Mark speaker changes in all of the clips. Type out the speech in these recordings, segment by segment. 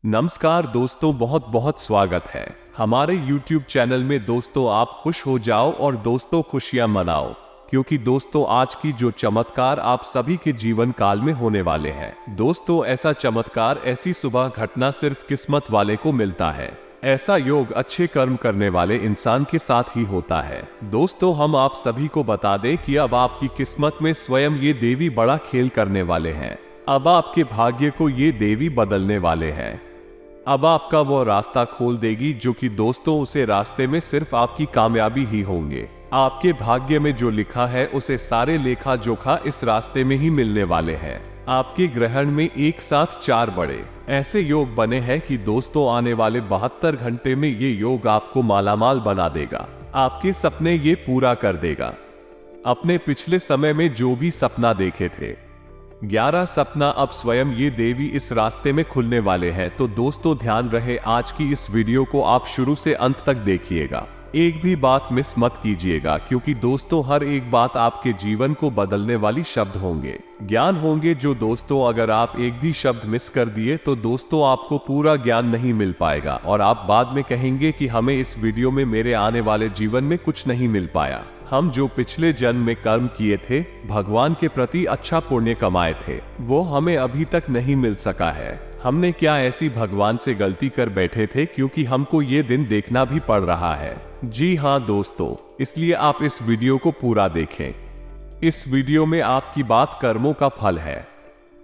Speaker 1: नमस्कार दोस्तों, बहुत बहुत स्वागत है हमारे YouTube चैनल में। दोस्तों आप खुश हो जाओ और दोस्तों खुशियां मनाओ, क्योंकि दोस्तों आज की जो चमत्कार आप सभी के जीवन काल में होने वाले हैं। दोस्तों ऐसा चमत्कार, ऐसी सुबह घटना सिर्फ किस्मत वाले को मिलता है। ऐसा योग अच्छे कर्म करने वाले इंसान के साथ ही होता है। दोस्तों हम आप सभी को बता दें कि अब आपकी किस्मत में स्वयं ये देवी बड़ा खेल करने वाले हैं। अब आपके भाग्य को ये देवी बदलने वाले हैं। अब आपका वो रास्ता खोल देगी जो कि दोस्तों उसे रास्ते में सिर्फ आपकी कामयाबी ही होंगे। आपके भाग्य में जो लिखा है उसे सारे लेखा जोखा इस रास्ते में ही मिलने वाले हैं। आपके ग्रहण में एक साथ 4 बड़े ऐसे योग बने हैं कि दोस्तों आने वाले 72 घंटे में ये योग आपको मालामाल बना देगा। आपके सपने ये पूरा कर देगा। अपने पिछले समय में जो भी सपना देखे थे, 11 सपना अब स्वयं ये देवी इस रास्ते में खुलने वाले हैं। तो दोस्तों ध्यान रहे, आज की इस वीडियो को आप शुरू से अंत तक देखिएगा, एक भी बात मिस मत कीजिएगा, क्योंकि दोस्तों हर एक बात आपके जीवन को बदलने वाली शब्द होंगे, ज्ञान होंगे। जो दोस्तों अगर आप एक भी शब्द मिस कर दिए तो दोस्तों आपको पूरा ज्ञान नहीं मिल पाएगा और आप बाद में कहेंगे कि हमें इस वीडियो में मेरे आने वाले जीवन में कुछ नहीं मिल पाया। हम जो पिछले जन्म में कर्म किए थे, भगवान के प्रति अच्छा पुण्य कमाए थे, वो हमें अभी तक नहीं मिल सका है। हमने क्या ऐसी भगवान से गलती कर बैठे थे, क्योंकि हमको ये दिन देखना भी पड़ रहा है। जी हाँ दोस्तों, इसलिए आप इस वीडियो को पूरा देखें। इस वीडियो में आपकी बात कर्मों का फल है,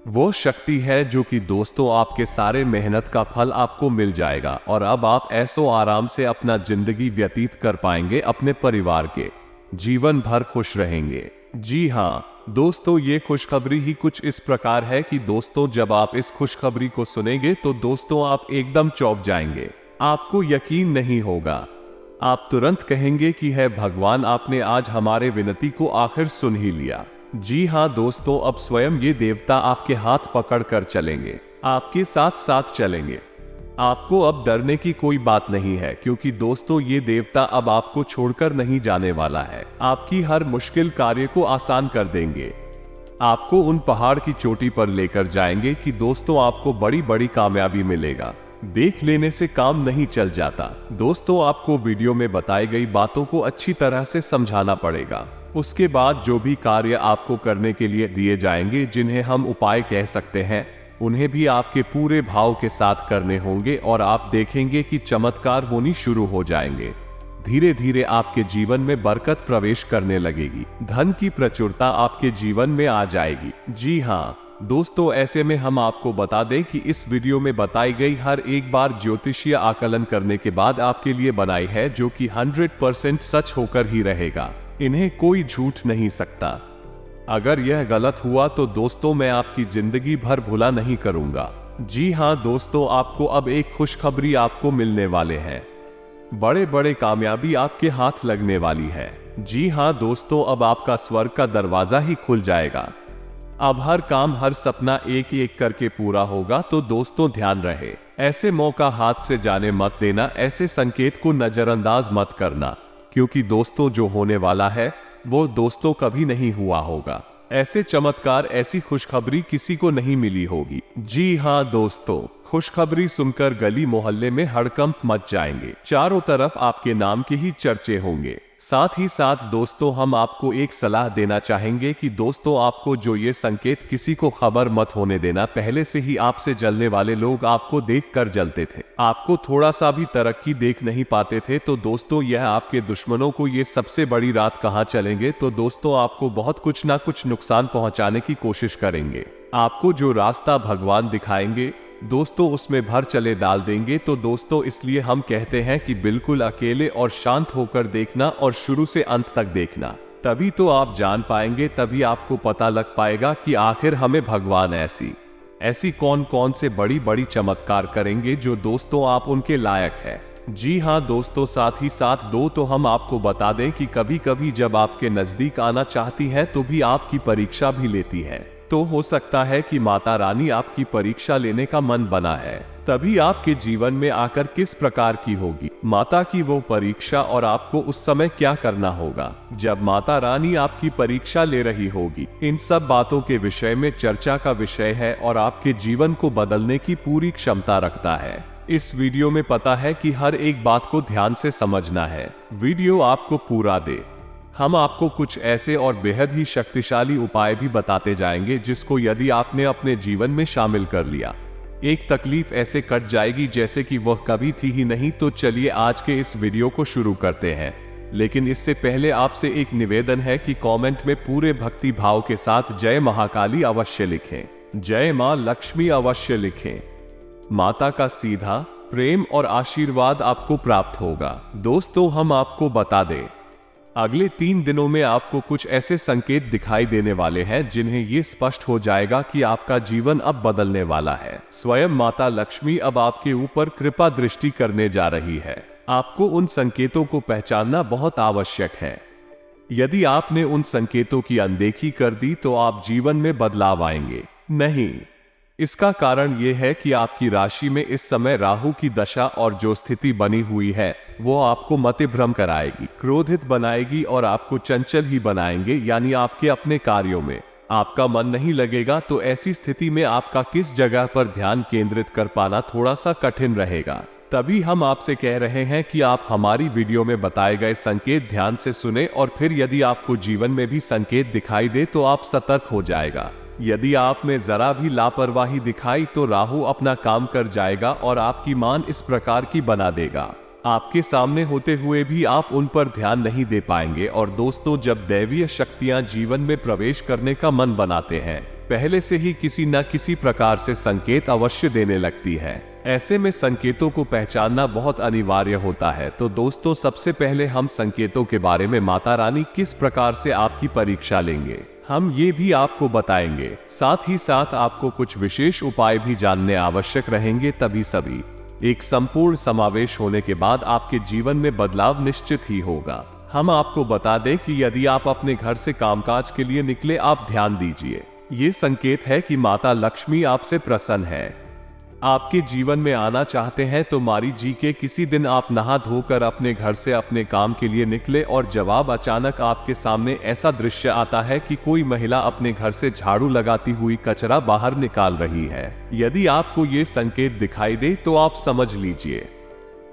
Speaker 1: वो शक्ति है जो कि दोस्तों आपके सारे मेहनत का फल आपको मिल जाएगा और अब आप ऐसो आराम से अपना जिंदगी व्यतीत कर पाएंगे, अपने परिवार के जीवन भर खुश रहेंगे। जी हाँ दोस्तों, ये खुशखबरी ही कुछ इस प्रकार है कि दोस्तों जब आप इस खुशखबरी को सुनेंगे तो दोस्तों आप एकदम चौंक जाएंगे। आपको यकीन नहीं होगा, आप तुरंत कहेंगे कि है भगवान, आपने आज हमारे विनती को आखिर सुन ही लिया। जी हाँ दोस्तों, अब स्वयं ये देवता आपके हाथ पकड़ कर चलेंगे, आपके साथ साथ चलेंगे। आपको अब डरने की कोई बात नहीं है, क्योंकि दोस्तों ये देवता अब आपको छोड़कर नहीं जाने वाला है। आपकी हर मुश्किल कार्य को आसान कर देंगे, आपको उन पहाड़ की चोटी पर लेकर जाएंगे कि दोस्तों आपको बड़ी बड़ी कामयाबी मिलेगा। देख लेने से काम नहीं चल जाता दोस्तों, आपको वीडियो में बताई गई बातों को अच्छी तरह से समझाना पड़ेगा। उसके बाद जो भी कार्य आपको करने के लिए दिए जाएंगे, जिन्हें हम उपाय कह सकते हैं, उन्हें भी आपके पूरे भाव के साथ करने होंगे और आप देखेंगे कि चमत्कार होनी शुरू हो जाएंगे। धीरे धीरे आपके जीवन में बरकत प्रवेश करने लगेगी, धन की प्रचुरता आपके जीवन में आ जाएगी। जी हाँ दोस्तों, ऐसे में हम आपको बता दें कि इस वीडियो में बताई गई हर एक बार ज्योतिषीय आकलन करने के बाद आपके लिए बनाई है, जो कि 100% सच होकर ही रहेगा। इन्हें कोई झूठ नहीं सकता। अगर यह गलत हुआ तो दोस्तों मैं आपकी जिंदगी भर भुला नहीं करूंगा। जी हाँ दोस्तों, आपको अब एक खुशखबरी आपको मिलने वाले हैं। बड़े बड़े कामयाबी आपके हाथ लगने वाली है। जी हाँ दोस्तों, अब आपका स्वर्ग का दरवाजा ही खुल जाएगा। अब हर काम, हर सपना एक एक करके पूरा होगा। तो दोस्तों ध्यान रहे, ऐसे मौका हाथ से जाने मत देना, ऐसे संकेत को नजरअंदाज मत करना, क्योंकि दोस्तों जो होने वाला है वो दोस्तों कभी नहीं हुआ होगा। ऐसे चमत्कार, ऐसी खुशखबरी किसी को नहीं मिली होगी। जी हाँ दोस्तों, खुशखबरी सुनकर गली मोहल्ले में हड़कंप मच जाएंगे, चारों तरफ आपके नाम के ही चर्चे होंगे। साथ ही साथ दोस्तों हम आपको एक सलाह देना चाहेंगे कि दोस्तों आपको जो ये संकेत, किसी को खबर मत होने देना। पहले से ही आपसे जलने वाले लोग आपको देखकर जलते थे, आपको थोड़ा सा भी तरक्की देख नहीं पाते थे। तो दोस्तों यह आपके दुश्मनों को ये सबसे बड़ी रात कहाँ चलेंगे, तो दोस्तों आपको बहुत कुछ ना कुछ नुकसान पहुंचाने की कोशिश करेंगे। आपको जो रास्ता भगवान दिखाएंगे दोस्तों उसमें भर चले डाल देंगे। तो दोस्तों इसलिए हम कहते हैं कि बिल्कुल अकेले और शांत होकर देखना और शुरू से अंत तक देखना, तभी तो आप जान पाएंगे, तभी आपको पता लग पाएगा कि आखिर हमें भगवान ऐसी कौन कौन से बड़ी बड़ी चमत्कार करेंगे जो दोस्तों आप उनके लायक है। जी हाँ दोस्तों, साथ ही साथ तो हम आपको बता दें कि कभी कभी जब आपके नजदीक आना चाहती है तो भी आपकी परीक्षा भी लेती है। तो हो सकता है कि माता रानी आपकी परीक्षा लेने का मन बना है। तभी आपके जीवन में आकर किस प्रकार की होगी माता की वो परीक्षा और आपको उस समय क्या करना होगा जब माता रानी आपकी परीक्षा ले रही होगी। इन सब बातों के विषय में चर्चा का विषय है और आपके जीवन को बदलने की पूरी क्षमता रखता है। इस वीडियो में पता है कि हर एक बात को ध्यान से समझना है, वीडियो आपको पूरा दे। हम आपको कुछ ऐसे और बेहद ही शक्तिशाली उपाय भी बताते जाएंगे जिसको यदि आपने अपने जीवन में शामिल कर लिया, एक तकलीफ ऐसे कट जाएगी जैसे कि वह कभी थी ही नहीं। तो चलिए आज के इस वीडियो को शुरू करते हैं, लेकिन इससे पहले आपसे एक निवेदन है कि कमेंट में पूरे भक्ति भाव के साथ जय महाकाली अवश्य लिखें, जय मां लक्ष्मी अवश्य लिखें। माता का सीधा प्रेम और आशीर्वाद आपको प्राप्त होगा। दोस्तों, हम आपको बता दें, अगले 3 दिनों में आपको कुछ ऐसे संकेत दिखाई देने वाले हैं जिन्हें ये स्पष्ट हो जाएगा कि आपका जीवन अब बदलने वाला है। स्वयं माता लक्ष्मी अब आपके ऊपर कृपा दृष्टि करने जा रही है। आपको उन संकेतों को पहचानना बहुत आवश्यक है। यदि आपने उन संकेतों की अनदेखी कर दी तो आप जीवन में बदलाव आएंगे नहीं। इसका कारण यह है कि आपकी राशि में इस समय राहु की दशा और जो स्थिति बनी हुई है वो आपको मतिभ्रम कराएगी, क्रोधित बनाएगी और आपको चंचल ही बनाएंगे, यानी आपके अपने कार्यों में आपका मन नहीं लगेगा। तो ऐसी स्थिति में आपका किस जगह पर ध्यान केंद्रित कर पाना थोड़ा सा कठिन रहेगा। तभी हम आपसे कह रहे हैं कि आप हमारी वीडियो में बताए गए संकेत ध्यान से सुने और फिर यदि आपको जीवन में भी संकेत दिखाई दे तो आप सतर्क हो जाएगा। यदि आप में जरा भी लापरवाही दिखाई तो राहु अपना काम कर जाएगा और आपकी मान इस प्रकार की बना देगा, आपके सामने होते हुए भी आप उन पर ध्यान नहीं दे पाएंगे। और दोस्तों, जब दैवीय शक्तियां जीवन में प्रवेश करने का मन बनाते हैं, पहले से ही किसी न किसी प्रकार से संकेत अवश्य देने लगती है। ऐसे में संकेतों को पहचानना बहुत अनिवार्य होता है। तो दोस्तों, सबसे पहले हम संकेतों के बारे में माता रानी किस प्रकार से आपकी परीक्षा लेंगे हम ये भी आपको बताएंगे। साथ ही साथ आपको कुछ विशेष उपाय भी जानने आवश्यक रहेंगे, तभी सभी एक संपूर्ण समावेश होने के बाद आपके जीवन में बदलाव निश्चित ही होगा। हम आपको बता दें कि यदि आप अपने घर से कामकाज के लिए निकले, आप ध्यान दीजिए, ये संकेत है कि माता लक्ष्मी आपसे प्रसन्न है, आपके जीवन में आना चाहते हैं। तो मारी जी के किसी दिन आप नहा धोकर अपने घर से अपने काम के लिए निकले और जवाब अचानक आपके सामने ऐसा दृश्य आता है कि कोई महिला अपने घर से झाड़ू लगाती हुई कचरा बाहर निकाल रही है। यदि आपको ये संकेत दिखाई दे तो आप समझ लीजिए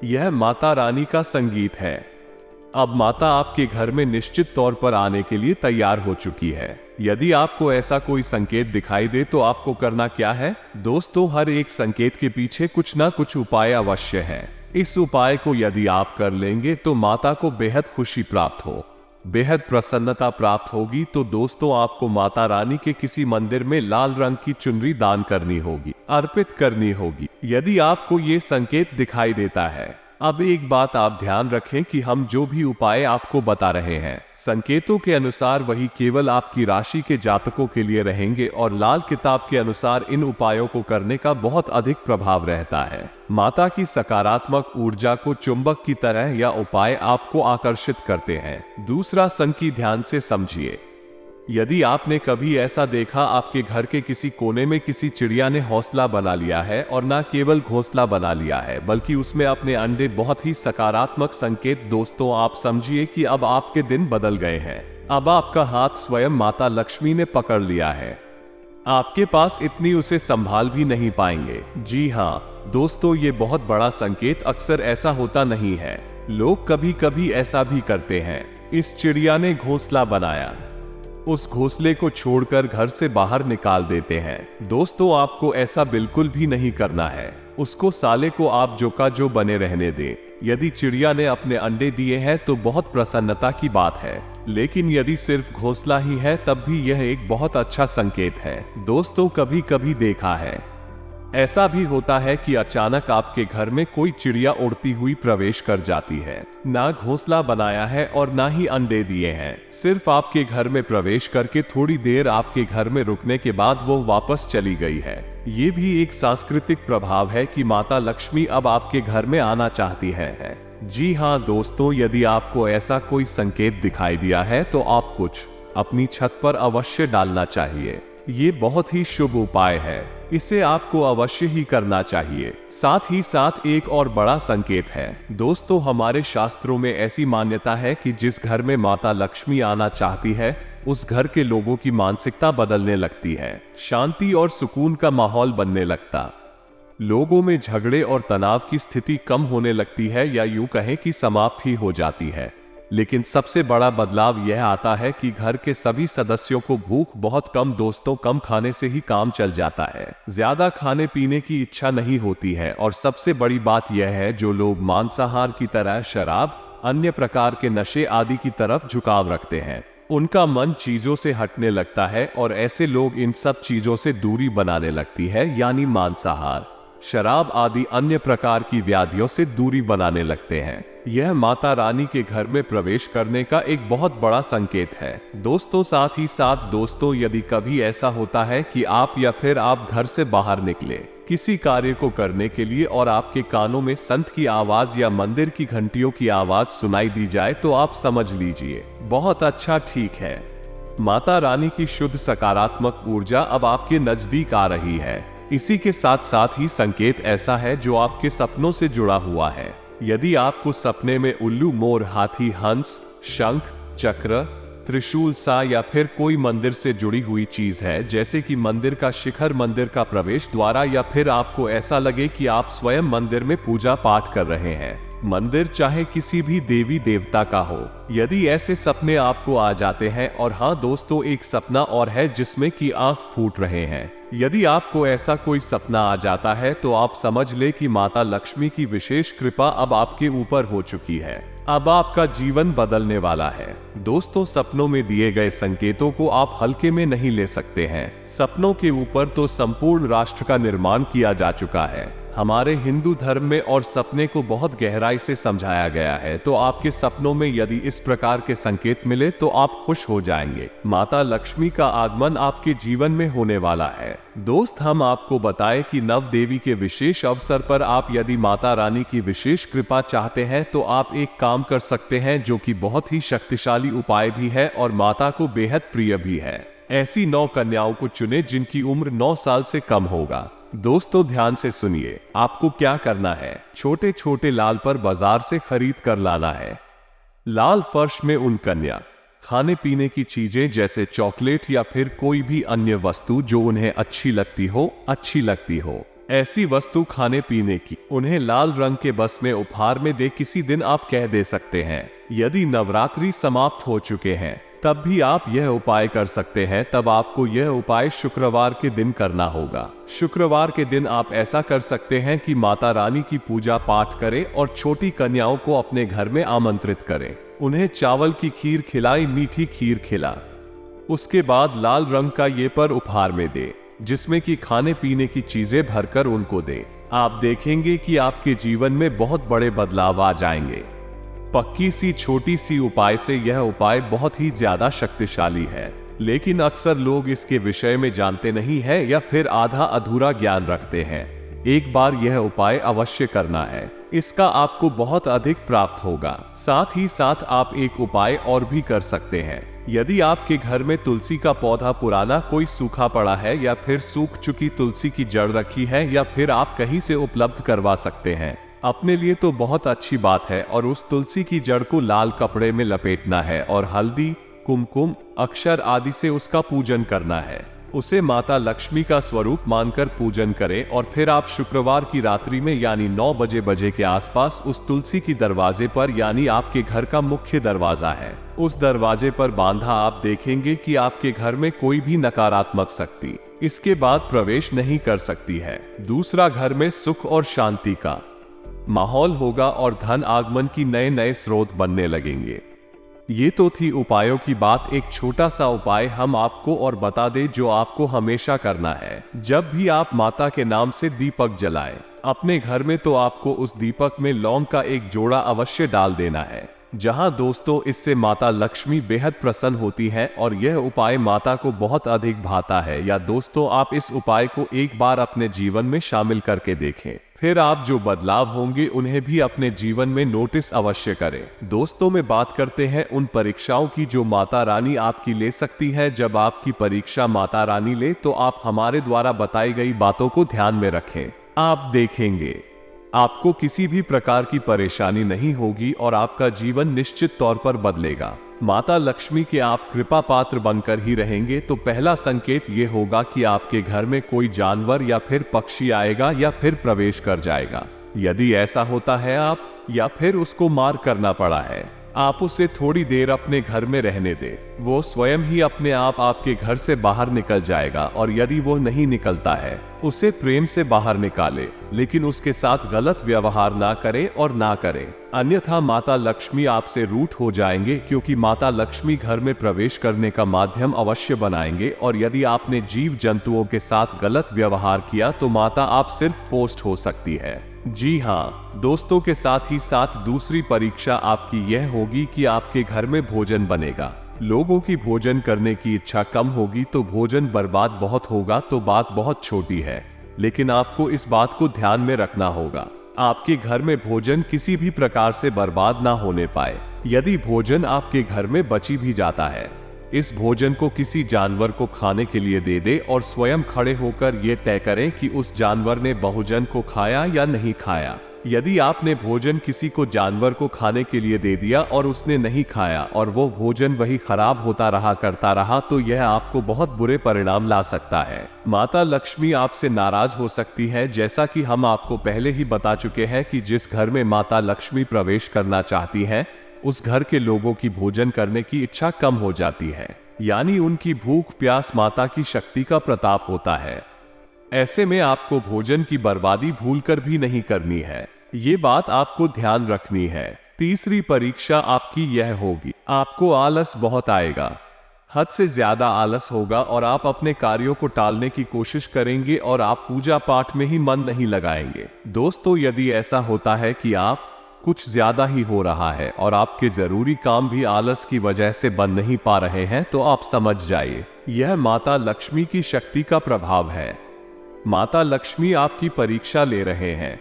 Speaker 1: यह माता रानी का संगीत है। अब माता आपके घर में निश्चित तौर पर आने के लिए तैयार हो चुकी है। यदि आपको ऐसा कोई संकेत दिखाई दे तो आपको करना क्या है? दोस्तों, हर एक संकेत के पीछे कुछ ना कुछ उपाय अवश्य है। इस उपाय को यदि आप कर लेंगे तो माता को बेहद खुशी प्राप्त हो, बेहद प्रसन्नता प्राप्त होगी। तो दोस्तों, आपको माता रानी के किसी मंदिर में लाल रंग की चुनरी दान करनी होगी, अर्पित करनी होगी, यदि आपको ये संकेत दिखाई देता है। अब एक बात आप ध्यान रखें कि हम जो भी उपाय आपको बता रहे हैं, संकेतों के अनुसार वही केवल आपकी राशि के जातकों के लिए रहेंगे और लाल किताब के अनुसार इन उपायों को करने का बहुत अधिक प्रभाव रहता है। माता की सकारात्मक ऊर्जा को चुंबक की तरह यह उपाय आपको आकर्षित करते हैं। दूसरा संकेत ध्यान से समझिए। यदि आपने कभी ऐसा देखा, आपके घर के किसी कोने में किसी चिड़िया ने घोंसला बना लिया है, और न केवल घोंसला बना लिया है बल्कि उसमें अपने अंडे, बहुत ही सकारात्मक संकेत। दोस्तों, आप समझिए कि अब आपके दिन बदल गए हैं। अब आपका हाथ स्वयं माता लक्ष्मी ने पकड़ लिया है, आपके पास इतनी उसे संभाल भी नहीं पाएंगे। जी हाँ दोस्तों, ये बहुत बड़ा संकेत अक्सर ऐसा होता नहीं है, लोग कभी कभी ऐसा भी करते हैं। इस चिड़िया ने घोंसला बनाया, उस घोंसले को छोड़कर घर से बाहर निकाल देते हैं। दोस्तों, आपको ऐसा बिल्कुल भी नहीं करना है। उसको साले को आप जो का जो बने रहने दें। यदि चिड़िया ने अपने अंडे दिए हैं तो बहुत प्रसन्नता की बात है, लेकिन यदि सिर्फ घोंसला ही है तब भी यह एक बहुत अच्छा संकेत है। दोस्तों, कभी कभी देखा है, ऐसा भी होता है कि अचानक आपके घर में कोई चिड़िया उड़ती हुई प्रवेश कर जाती है। ना घोंसला बनाया है और ना ही अंडे दिए हैं, सिर्फ आपके घर में प्रवेश करके थोड़ी देर आपके घर में रुकने के बाद वो वापस चली गई है। ये भी एक सांस्कृतिक प्रभाव है कि माता लक्ष्मी अब आपके घर में आना चाहती है। जी हाँ दोस्तों, यदि आपको ऐसा कोई संकेत दिखाई दिया है तो आप कुछ अपनी छत पर अवश्य डालना चाहिए। ये बहुत ही शुभ उपाय है। इसे आपको अवश्य ही करना चाहिए। साथ ही साथ एक और बड़ा संकेत है दोस्तों, हमारे शास्त्रों में ऐसी मान्यता है कि जिस घर में माता लक्ष्मी आना चाहती है उस घर के लोगों की मानसिकता बदलने लगती है, शांति और सुकून का माहौल बनने लगता, लोगों में झगड़े और तनाव की स्थिति कम होने लगती है या यूं कहें कि समाप्त ही हो जाती है। लेकिन सबसे बड़ा बदलाव यह आता है कि घर के सभी सदस्यों को भूख बहुत कम, दोस्तों कम खाने से ही काम चल जाता है, ज्यादा खाने पीने की इच्छा नहीं होती है और सबसे बड़ी बात यह है जो लोग मांसाहार की तरह शराब, अन्य प्रकार के नशे आदि की तरफ झुकाव रखते हैं, उनका मन चीजों से हटने लगता है और ऐसे लोग इन सब चीजों से दूरी बनाने लगती है, यानी मांसाहार, शराब आदि अन्य प्रकार की व्याधियों से दूरी बनाने लगते हैं। यह माता रानी के घर में प्रवेश करने का एक बहुत बड़ा संकेत है दोस्तों। साथ ही साथ दोस्तों, यदि कभी ऐसा होता है कि आप या फिर आप घर से बाहर निकले किसी कार्य को करने के लिए और आपके कानों में संत की आवाज या मंदिर की घंटियों की आवाज सुनाई दी जाए तो आप समझ लीजिए बहुत अच्छा, ठीक है, माता रानी की शुद्ध सकारात्मक ऊर्जा अब आपके नजदीक आ रही है। इसी के साथ साथ ही संकेत ऐसा है जो आपके सपनों से जुड़ा हुआ है। यदि आपको सपने में उल्लू, मोर, हाथी, हंस, शंख, चक्र, त्रिशूल सा या फिर कोई मंदिर से जुड़ी हुई चीज है, जैसे कि मंदिर का शिखर, मंदिर का प्रवेश द्वारा, या फिर आपको ऐसा लगे कि आप स्वयं मंदिर में पूजा पाठ कर रहे हैं, मंदिर चाहे किसी भी देवी देवता का हो, यदि ऐसे सपने आपको आ जाते हैं, और हाँ दोस्तों, एक सपना और है जिसमें कि आंख फूट रहे हैं, यदि आपको ऐसा कोई सपना आ जाता है तो आप समझ ले कि माता लक्ष्मी की विशेष कृपा अब आपके ऊपर हो चुकी है, अब आपका जीवन बदलने वाला है। दोस्तों, सपनों में दिए गए संकेतों को आप हल्के में नहीं ले सकते हैं। सपनों के ऊपर तो संपूर्ण राष्ट्र का निर्माण किया जा चुका है। हमारे हिंदू धर्म में और सपने को बहुत गहराई से समझाया गया है, तो आपके सपनों में यदि इस प्रकार के संकेत मिले तो आप खुश हो जाएंगे। माता लक्ष्मी का आगमन आपके जीवन में होने वाला है। दोस्त, हम आपको बताएं कि नव देवी के विशेष अवसर पर आप यदि माता रानी की विशेष कृपा चाहते हैं तो आप एक काम कर सकते हैं जो कि बहुत ही शक्तिशाली उपाय भी है और माता को बेहद प्रिय भी है। ऐसी 9 कन्याओं को चुने जिनकी उम्र 9 साल से कम होगा। दोस्तों, ध्यान से सुनिए, आपको क्या करना है, छोटे छोटे लाल पर बाजार से खरीद कर लाना है। लाल फर्श में उन कन्या खाने पीने की चीजें जैसे चॉकलेट या फिर कोई भी अन्य वस्तु जो उन्हें अच्छी लगती हो, ऐसी वस्तु खाने पीने की उन्हें लाल रंग के बस में उपहार में दे। किसी दिन आप कह दे सकते हैं, यदि नवरात्रि समाप्त हो चुके हैं तब भी आप यह उपाय कर सकते हैं। तब आपको यह उपाय शुक्रवार के दिन करना होगा। शुक्रवार के दिन आप ऐसा कर सकते हैं कि माता रानी की पूजा पाठ करें और छोटी कन्याओं को अपने घर में आमंत्रित करें, उन्हें चावल की खीर खिलाएं, मीठी खीर खिला। उसके बाद लाल रंग का ये पर उपहार में दे जिसमें कि खाने पीने की चीजें भरकर उनको दे। आप देखेंगे कि आपके जीवन में बहुत बड़े बदलाव आ जाएंगे। पक्की सी छोटी सी उपाय से यह उपाय बहुत ही ज्यादा शक्तिशाली है, लेकिन अक्सर लोग इसके विषय में जानते नहीं है या फिर आधा अधूरा ज्ञान रखते हैं। एक बार यह उपाय अवश्य करना है, इसका आपको बहुत अधिक प्राप्त होगा। साथ ही साथ आप एक उपाय और भी कर सकते हैं। यदि आपके घर में तुलसी का पौधा पुराना कोई सूखा पड़ा है या फिर सूख चुकी तुलसी की जड़ रखी है या फिर आप कहीं से उपलब्ध करवा सकते हैं, अपने लिए तो बहुत अच्छी बात है। और उस तुलसी की जड़ को लाल कपड़े में लपेटना है और हल्दी, कुमकुम, अक्षर आदि से उसका पूजन करना है। उसे माता लक्ष्मी का स्वरूप मानकर पूजन करें और फिर आप शुक्रवार की रात्रि में यानी 9 बजे के आसपास उस तुलसी की दरवाजे पर, यानी आपके घर का मुख्य दरवाजा है, उस दरवाजे पर बांधा। आप देखेंगे कि आपके घर में कोई भी नकारात्मक शक्ति इसके बाद प्रवेश नहीं कर सकती है। दूसरा, घर में सुख और शांति का माहौल होगा और धन आगमन की नए नए स्रोत बनने लगेंगे। ये तो थी उपायों की बात। एक छोटा सा उपाय हम आपको और बता दें जो आपको हमेशा करना है। जब भी आप माता के नाम से दीपक जलाएं अपने घर में, तो आपको उस दीपक में लौंग का एक जोड़ा अवश्य डाल देना है। जहां दोस्तों इससे माता लक्ष्मी बेहद प्रसन्न होती है और यह उपाय माता को बहुत अधिक भाता है। या दोस्तों, आप इस उपाय को एक बार अपने जीवन में शामिल करके देखें, फिर आप जो बदलाव होंगे उन्हें भी अपने जीवन में नोटिस अवश्य करें। दोस्तों, में बात करते हैं उन परीक्षाओं की जो माता रानी आपकी ले सकती है। जब आपकी परीक्षा माता रानी ले तो आप हमारे द्वारा बताई गई बातों को ध्यान में रखें। आप देखेंगे आपको किसी भी प्रकार की परेशानी नहीं होगी और आपका जीवन निश्चित तौर पर बदलेगा। माता लक्ष्मी के आप कृपा पात्र बनकर ही रहेंगे। तो पहला संकेत ये होगा कि आपके घर में कोई जानवर या फिर पक्षी आएगा या फिर प्रवेश कर जाएगा। यदि ऐसा होता है आप या फिर उसको मार करना पड़ा है, आप उसे थोड़ी देर अपने घर में रहने दें। वो स्वयं ही अपने आप आपके घर से बाहर निकल जाएगा और यदि वो नहीं निकलता है, उसे प्रेम से बाहर निकाले, लेकिन उसके साथ गलत व्यवहार ना करें और ना करें, अन्यथा माता लक्ष्मी आपसे रूठ हो जाएंगे, क्योंकि माता लक्ष्मी घर में प्रवेश करने का माध्यम अवश्य बनाएंगे। और यदि आपने जीव जंतुओं के साथ गलत व्यवहार किया तो माता आप सिर्फ पोस्ट हो सकती है। जी हाँ दोस्तों, के साथ ही साथ दूसरी परीक्षा आपकी यह होगी कि आपके घर में भोजन बनेगा। लोगों की भोजन करने की इच्छा कम होगी तो भोजन बर्बाद बहुत होगा। तो बात बहुत छोटी है, लेकिन आपको इस बात को ध्यान में रखना होगा। आपके घर में भोजन किसी भी प्रकार से बर्बाद ना होने पाए। यदि भोजन आपके घर में बची भी जाता है, इस भोजन को किसी जानवर को खाने के लिए दे दे और स्वयं खड़े होकर यह तय करें कि उस जानवर ने भोजन को खाया या नहीं खाया। यदि आपने भोजन किसी को जानवर को खाने के लिए दे दिया और उसने नहीं खाया और वो भोजन वही खराब होता करता रहा, तो यह आपको बहुत बुरे परिणाम ला सकता है। माता लक्ष्मी आपसे नाराज हो सकती है। जैसा कि हम आपको पहले ही बता चुके हैं कि जिस घर में माता लक्ष्मी प्रवेश करना चाहती है, उस घर के लोगों की भोजन करने की इच्छा कम हो जाती है, यानी उनकी भूख प्यास माता की शक्ति का प्रताप होता है। ऐसे में आपको भोजन की बर्बादी भूलकर भी नहीं करनी है। ये बात आपको ध्यान रखनी है। तीसरी परीक्षा आपकी यह होगी, आपको आलस बहुत आएगा, हद से ज्यादा आलस होगा और आप अपने कार्यों को टालने की कोशिश करेंगे और आप पूजा पाठ में ही मन नहीं लगाएंगे। दोस्तों, यदि ऐसा होता है कि आप कुछ ज्यादा ही हो रहा है और आपके जरूरी काम भी आलस की वजह से बन नहीं पा रहे हैं, तो आप समझ जाइए यह माता लक्ष्मी की शक्ति का प्रभाव है। माता लक्ष्मी आपकी परीक्षा ले रहे हैं।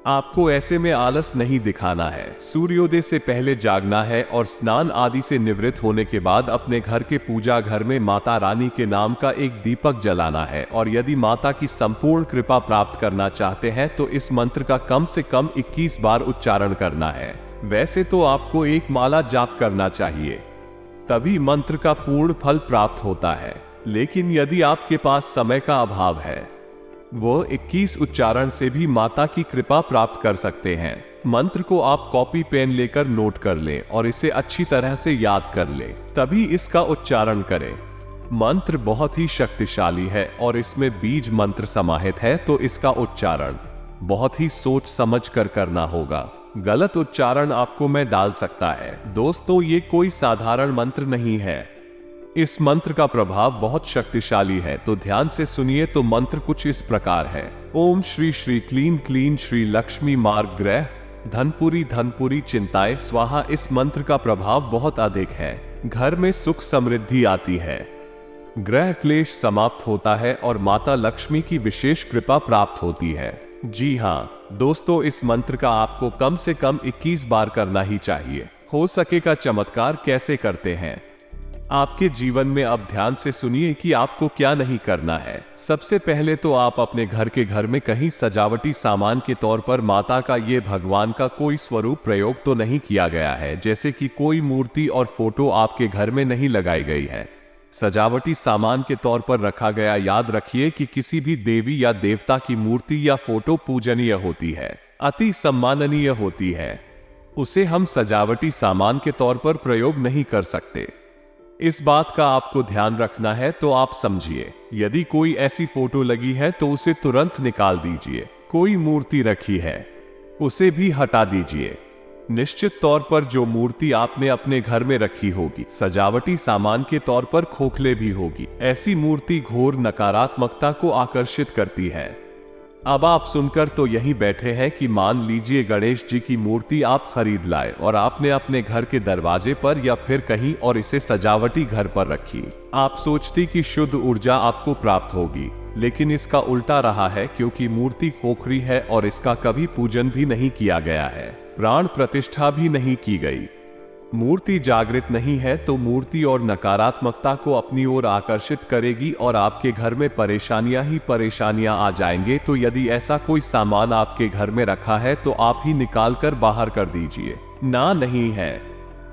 Speaker 1: आपको ऐसे में आलस नहीं दिखाना है। सूर्योदय से पहले जागना है और स्नान आदि से निवृत्त होने के बाद अपने घर के पूजा घर में माता रानी के नाम का एक दीपक जलाना है। और यदि माता की संपूर्ण कृपा प्राप्त करना चाहते हैं तो इस मंत्र का कम से कम 21 बार उच्चारण करना है। वैसे तो आपको एक माला जाप करना चाहिए, तभी मंत्र का पूर्ण फल प्राप्त होता है। लेकिन यदि आपके पास समय का अभाव है, वो 21 उच्चारण से भी माता की कृपा प्राप्त कर सकते हैं। मंत्र को आप कॉपी पेन लेकर नोट कर लें और इसे अच्छी तरह से याद कर लें, तभी इसका उच्चारण करें। मंत्र बहुत ही शक्तिशाली है और इसमें बीज मंत्र समाहित है, तो इसका उच्चारण बहुत ही सोच समझ कर करना होगा। गलत उच्चारण आपको मैं डाल सकता है। दोस्तों, ये कोई साधारण मंत्र नहीं है। इस मंत्र का प्रभाव बहुत शक्तिशाली है, तो ध्यान से सुनिए। तो मंत्र कुछ इस प्रकार है। ओम श्री श्री क्लीन क्लीन श्री लक्ष्मी मार्ग ग्रह धनपुरी धनपुरी चिंताएं स्वाहा। इस मंत्र का प्रभाव बहुत अधिक है। घर में सुख समृद्धि आती है, ग्रह क्लेश समाप्त होता है और माता लक्ष्मी की विशेष कृपा प्राप्त होती है। जी हाँ दोस्तों, इस मंत्र का आपको कम से कम 21 बार करना ही चाहिए। हो सकेगा चमत्कार कैसे करते हैं आपके जीवन में, अब ध्यान से सुनिए कि आपको क्या नहीं करना है। सबसे पहले तो आप अपने घर में कहीं सजावटी सामान के तौर पर माता का ये भगवान का कोई स्वरूप प्रयोग तो नहीं किया गया है, जैसे कि कोई मूर्ति और फोटो आपके घर में नहीं लगाई गई है। सजावटी सामान के तौर पर रखा गया। याद रखिए कि किसी भी देवी या देवता की मूर्ति या फोटो पूजनीय होती है, अति सम्माननीय होती है, उसे हम सजावटी सामान के तौर पर प्रयोग नहीं कर सकते। इस बात का आपको ध्यान रखना है। तो आप समझिए, यदि कोई ऐसी फोटो लगी है तो उसे तुरंत निकाल दीजिए। कोई मूर्ति रखी है, उसे भी हटा दीजिए। निश्चित तौर पर जो मूर्ति आपने अपने घर में रखी होगी, सजावटी सामान के तौर पर खोखले भी होगी, ऐसी मूर्ति घोर नकारात्मकता को आकर्षित करती है। अब आप सुनकर तो यहीं बैठे हैं कि मान लीजिए गणेश जी की मूर्ति आप खरीद लाए और आपने अपने घर के दरवाजे पर या फिर कहीं और इसे सजावटी घर पर रखी। आप सोचती कि शुद्ध ऊर्जा आपको प्राप्त होगी, लेकिन इसका उल्टा रहा है क्योंकि मूर्ति खोखरी है और इसका कभी पूजन भी नहीं किया गया है, प्राण प्रतिष्ठा भी नहीं की गई। मूर्ति जागृत नहीं है तो मूर्ति और नकारात्मकता को अपनी ओर आकर्षित करेगी और आपके घर में परेशानियां ही परेशानियां आ जाएंगे। तो यदि ऐसा कोई सामान आपके घर में रखा है तो आप ही निकाल कर बाहर कर दीजिए। ना नहीं है,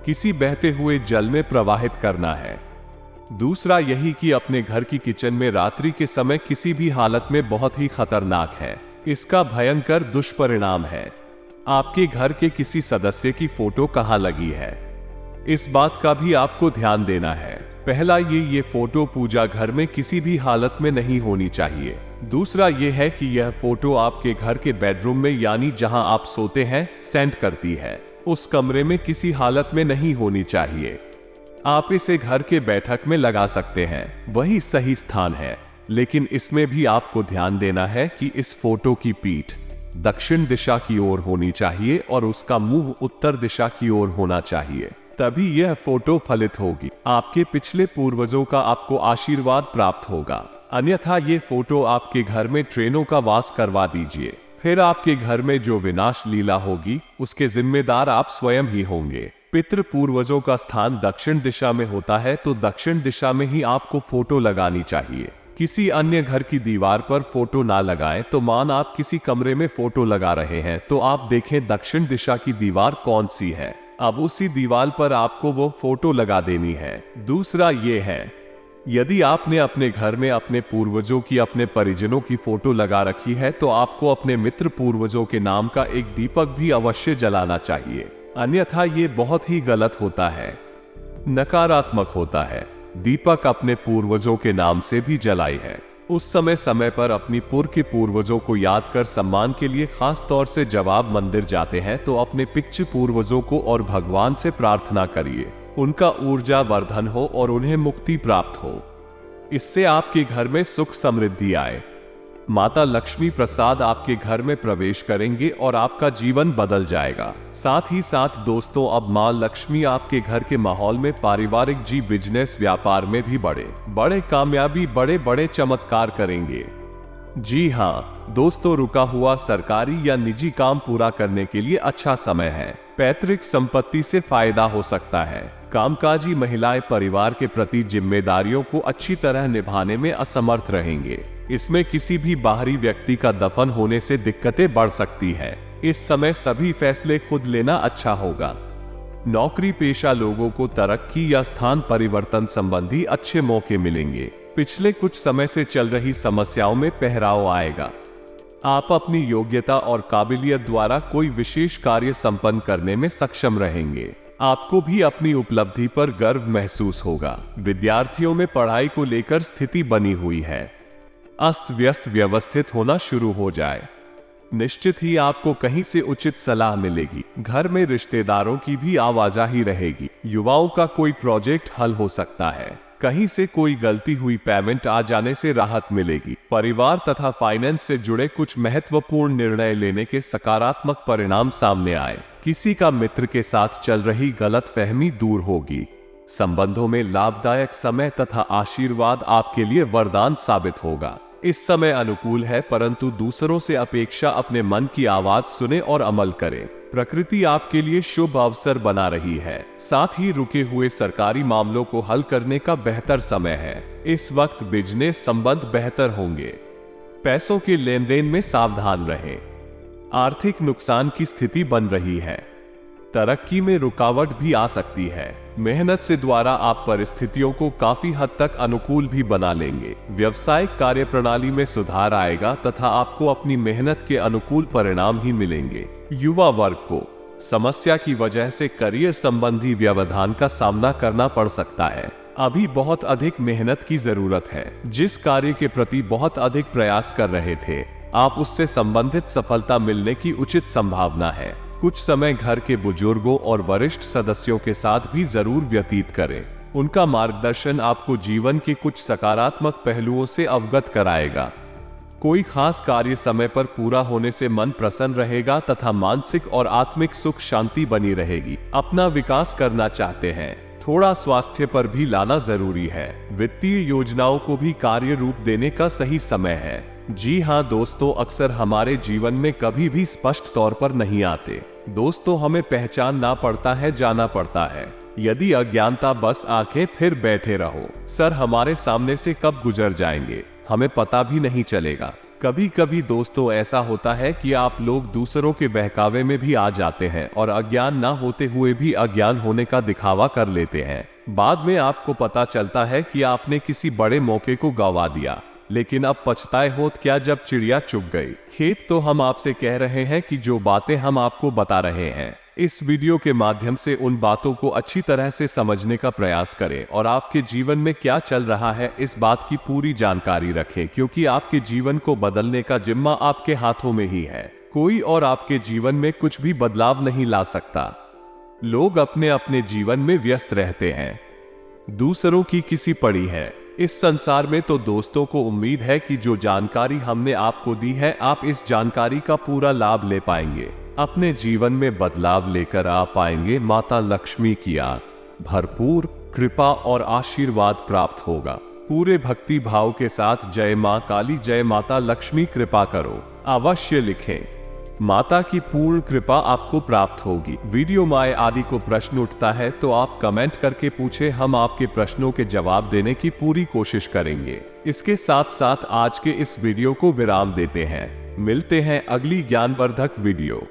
Speaker 1: किसी बहते हुए जल में प्रवाहित करना है। दूसरा यही कि अपने घर की किचन में रात्रि के समय किसी भी हालत में बहुत ही खतरनाक है। इसका भयंकर दुष्परिणाम है। आपके घर के किसी सदस्य की फोटो कहाँ लगी है, इस बात का भी आपको ध्यान देना है। पहला ये फोटो पूजा घर में किसी भी हालत में नहीं होनी चाहिए। दूसरा ये है कि यह फोटो आपके घर के बेडरूम में यानी जहां आप सोते हैं सेंट करती है, उस कमरे में किसी हालत में नहीं होनी चाहिए। आप इसे घर के बैठक में लगा सकते हैं, वही सही स्थान है, लेकिन इसमें भी आपको ध्यान देना है कि इस फोटो की पीठ दक्षिण दिशा की ओर होनी चाहिए और उसका मुंह उत्तर दिशा की ओर होना चाहिए, तभी यह फोटो फलित होगी। आपके पिछले पूर्वजों का आपको आशीर्वाद प्राप्त होगा। अन्यथा ये फोटो आपके घर में ट्रेनों का वास करवा दीजिए, फिर आपके घर में जो विनाश लीला होगी उसके जिम्मेदार आप स्वयं ही होंगे। पितृ पूर्वजों का स्थान दक्षिण दिशा में होता है तो दक्षिण दिशा में ही आपको फोटो लगानी चाहिए। किसी अन्य घर की दीवार पर फोटो ना लगाएं। तो मान आप किसी कमरे में फोटो लगा रहे हैं तो आप देखें दक्षिण दिशा की दीवार कौन सी है, अब उसी दीवार पर आपको वो फोटो लगा देनी है। दूसरा ये है, यदि आपने अपने घर में अपने पूर्वजों की, अपने परिजनों की फोटो लगा रखी है तो आपको अपने मित्र पूर्वजों के नाम का एक दीपक भी अवश्य जलाना चाहिए, अन्यथा ये बहुत ही गलत होता है, नकारात्मक होता है। दीपक अपने पूर्वजों के नाम से भी जलाई है। उस समय पर अपनी पूर्व के पूर्वजों को याद कर सम्मान के लिए खास तौर से जब आप मंदिर जाते हैं तो अपने पितृ पूर्वजों को और भगवान से प्रार्थना करिए, उनका ऊर्जा वर्धन हो और उन्हें मुक्ति प्राप्त हो। इससे आपके घर में सुख समृद्धि आए। माता लक्ष्मी प्रसाद आपके घर में प्रवेश करेंगे और आपका जीवन बदल जाएगा। साथ ही साथ दोस्तों, अब मां लक्ष्मी आपके घर के माहौल में पारिवारिक बिजनेस व्यापार में भी बड़े कामयाबी, बड़े चमत्कार करेंगे। जी हाँ दोस्तों, रुका हुआ सरकारी या निजी काम पूरा करने के लिए अच्छा समय है। पैतृक संपत्ति से फायदा हो सकता है। कामकाजी महिलाएं परिवार के प्रति जिम्मेदारियों को अच्छी तरह निभाने में असमर्थ रहेंगे। इसमें किसी भी बाहरी व्यक्ति का दफन होने से दिक्कतें बढ़ सकती है। इस समय सभी फैसले खुद लेना अच्छा होगा। नौकरी पेशा लोगों को तरक्की या स्थान परिवर्तन संबंधी अच्छे मौके मिलेंगे। पिछले कुछ समय से चल रही समस्याओं में पहराव आएगा। आप अपनी योग्यता और काबिलियत द्वारा कोई विशेष कार्य संपन्न करने में सक्षम रहेंगे। आपको भी अपनी उपलब्धि पर गर्व महसूस होगा। विद्यार्थियों में पढ़ाई को लेकर स्थिति बनी हुई है, अस्त व्यस्त व्यवस्थित होना शुरू हो जाए। निश्चित ही आपको कहीं से उचित सलाह मिलेगी। घर में रिश्तेदारों की भी आवाजाही रहेगी। युवाओं का कोई प्रोजेक्ट हल हो सकता है। कहीं से कोई गलती हुई पेमेंट आ जाने से राहत मिलेगी। परिवार तथा फाइनेंस से जुड़े कुछ महत्वपूर्ण निर्णय लेने के सकारात्मक परिणाम सामने आए। किसी का मित्र के साथ चल रही गलतफहमी दूर होगी। संबंधों में लाभदायक समय तथा आशीर्वाद आपके लिए वरदान साबित होगा। इस समय अनुकूल है, परंतु दूसरों से अपेक्षा अपने मन की आवाज सुने और अमल करें। प्रकृति आपके लिए शुभ अवसर बना रही है। साथ ही रुके हुए सरकारी मामलों को हल करने का बेहतर समय है। इस वक्त बिजनेस संबंध बेहतर होंगे। पैसों के लेन देन में सावधान रहें। आर्थिक नुकसान की स्थिति बन रही है। तरक्की में रुकावट भी आ सकती है। मेहनत से द्वारा आप परिस्थितियों को काफी हद तक अनुकूल भी बना लेंगे। व्यवसायिक कार्य प्रणाली में सुधार आएगा तथा आपको अपनी मेहनत के अनुकूल परिणाम ही मिलेंगे। युवा वर्ग को समस्या की वजह से करियर संबंधी व्यवधान का सामना करना पड़ सकता है। अभी बहुत अधिक मेहनत की जरूरत है। जिस कार्य के प्रति बहुत अधिक प्रयास कर रहे थे, आप उससे संबंधित सफलता मिलने की उचित संभावना है। कुछ समय घर के बुजुर्गों और वरिष्ठ सदस्यों के साथ भी जरूर व्यतीत करें। उनका मार्गदर्शन आपको जीवन के कुछ सकारात्मक पहलुओं से अवगत कराएगा। कोई खास कार्य समय पर पूरा होने से मन प्रसन्न रहेगा तथा मानसिक और आत्मिक सुख शांति बनी रहेगी। अपना विकास करना चाहते हैं, थोड़ा स्वास्थ्य पर भी लाना जरूरी है। वित्तीय योजनाओं को भी कार्य रूप देने का सही समय है। जी हाँ दोस्तों, अक्सर हमारे जीवन में कभी भी स्पष्ट तौर पर नहीं आते। दोस्तों, हमें पहचानना पड़ता है, जाना पड़ता है। यदि अज्ञानता बस आंखें फिर बैठे रहो, सर हमारे सामने से कब गुजर जाएंगे हमें पता भी नहीं चलेगा। कभी कभी दोस्तों ऐसा होता है कि आप लोग दूसरों के बहकावे में भी आ जाते हैं और अज्ञान ना होते हुए भी अज्ञान होने का दिखावा कर लेते हैं। बाद में आपको पता चलता है कि आपने किसी बड़े मौके को गंवा दिया, लेकिन अब पछताए होत क्या जब चिड़िया चुग गई खेत। तो हम आपसे कह रहे हैं कि जो बातें हम आपको बता रहे हैं, इस वीडियो के माध्यम से उन बातों को अच्छी तरह से समझने का प्रयास करें और आपके जीवन में क्या चल रहा है इस बात की पूरी जानकारी रखें, क्योंकि आपके जीवन को बदलने का जिम्मा आपके हाथों में ही है। कोई और आपके जीवन में कुछ भी बदलाव नहीं ला सकता। लोग अपने अपने जीवन में व्यस्त रहते हैं, दूसरों की किसी पड़ी है। इस संसार में तो दोस्तों को उम्मीद है कि जो जानकारी हमने आपको दी है, आप इस जानकारी का पूरा लाभ ले पाएंगे, अपने जीवन में बदलाव लेकर आ पाएंगे। माता लक्ष्मी की भरपूर कृपा और आशीर्वाद प्राप्त होगा। पूरे भक्ति भाव के साथ जय मां काली, जय माता लक्ष्मी कृपा करो अवश्य लिखें। माता की पूर्ण कृपा आपको प्राप्त होगी। वीडियो माए आदि को प्रश्न उठता है तो आप कमेंट करके पूछे, हम आपके प्रश्नों के जवाब देने की पूरी कोशिश करेंगे। इसके साथ साथ आज के इस वीडियो को विराम देते हैं। मिलते हैं अगली ज्ञानवर्धक वीडियो।